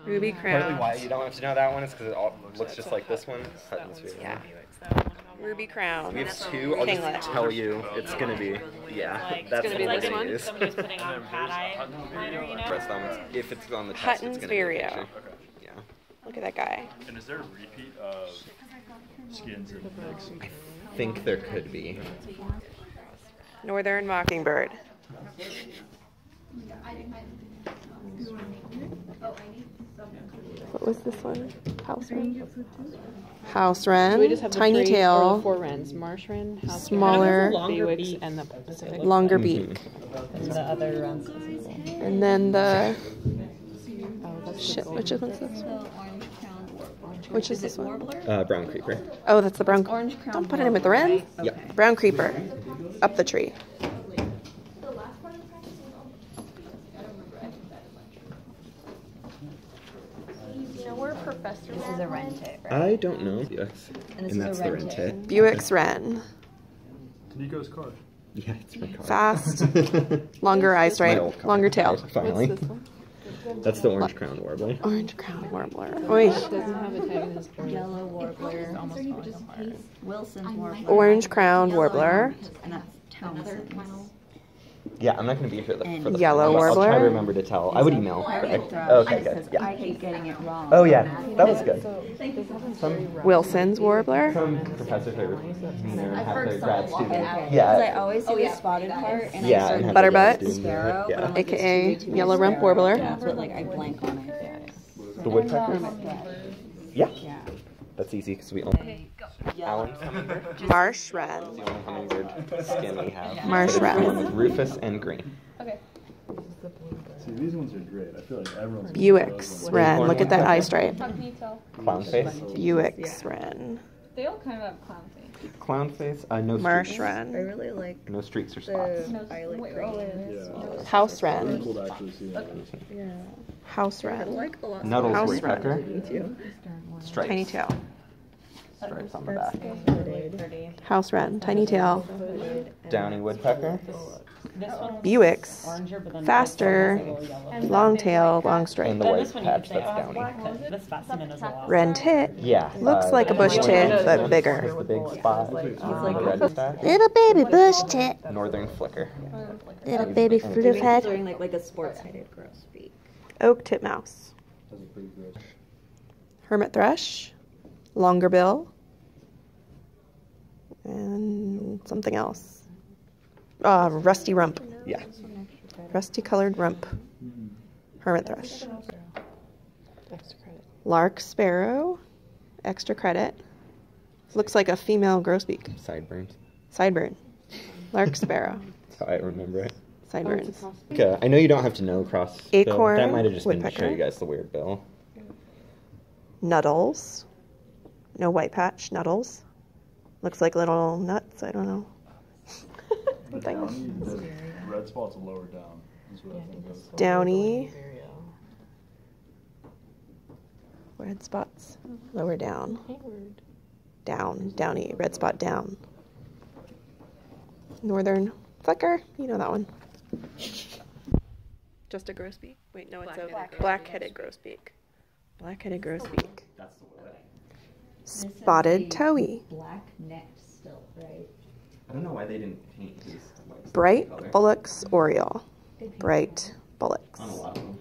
Ruby Partly crown. why you don't have to know that one is because it all looks just like this one. Hutton's Vireo. Yeah. Ruby crown. We have two. I'll Kinglet. just tell you, it's gonna be that's gonna be what this we're one? gonna use. Somebody's putting on cat eye liner, you know? Breast almonds. If it's on the chest, Hutton's it's gonna be a Vireo. picture. Yeah. Look at that guy. And is there a repeat of skins and pigs? I think there could be. Northern Mockingbird. What was this one? House wren. House wren. We just have Tiny tail. 4 wrens: marsh wren, house Smaller, wren, bewick, and the Pacific. longer beak. And the other wrens. And then the shit. Which is this? Which is this one? Brown creeper. Oh, that's the brown. Don't put it in with the wren. Yep. Brown creeper. Up the tree. You know where Professor? This is a wren tit, right? I don't know. Yes. And this And is that's a the wren red tit. tit. Buick's wren. Nico's car. Yeah, it's my car. Fast. Longer eye My stripe. old car. Longer tail. Finally. What's this one? That's the orange crown warbler. Orange crown warbler. Oy. Doesn't have a tag in his board. Yellow warbler. Almost falling apart. Wilson warbler. Orange crown warbler. And that's Townsend's. Yeah, I'm not going to be here for the Yellow I'll try warbler. to remember to tell. I would email. Right? Okay, good. Yeah. I keep getting it wrong. Oh yeah, that was good. Wilson's warbler. From Professor Thurber. Her grad student. Because I Yeah. always do the spotted part, and Yeah. I and start have Butterbutt. the grad student. sparrow, but Yeah. I'm like, it's AKA too yellow rump sparrow. warbler. That's what, like, I blank on it. The woodpecker? Yeah. Yeah. That's easy because we only. Alan. Marsh wren. The only hummingbird skin we have. Marsh wren. Rufus and green. See, these ones are great. I feel like everyone's. Buick's wren. Look at that eye stripe. How can you tell? Clown face. Buick's wren. They all kind of have clown face. Clown face. No Marsh streaks. I wren. really like No streaks or spots. the violet green. Yeah. House wren. Cool to actually see that. House I wren. like a lot. Nuttall's House woodpecker. too. Stripes. Tiny tail. Stripes on the back. House wren. Tiny tail. Downy woodpecker. This one Buick's. oranger, but then Faster. Long tail. Long And stripe. the white patch, that's downy. this specimen is a lot. Wren tit. Yeah. Looks like a bush tit, but bigger. There's the big spot on the red patch. Little baby bush tit. Northern flicker. Little baby floof head. Doing like a sports-headed grosbeak. Oak titmouse. Hermit thrush. Longer bill. And something else. Rusty rump. Yeah. Rusty colored rump. Hermit thrush. Lark sparrow. Extra credit. Looks like a female grosbeak. Sideburns. Sideburn. Lark sparrow. That's how I remember it. Sideburns. Okay. I know you don't have to know cross. bill. Acorn That might have just been to show woodpecker. you guys the weird bill. Nuttals. No white patch. Nuttals. Looks like little nuts. I don't know. The Thing. downy, the red spots lower down. Is what I think of. Downy. Red spots. Lower down. Down. Downy. Red spot down. Northern flicker. You know that one. Just a grosbeak? Wait, no, it's a black-headed grosbeak. Black-headed grosbeak. That's the way. Spotted towhee. Black necked stilt, right? I don't know why they didn't paint these. Bright Bullock's Oriole. Bright Bullocks. On a lot of them.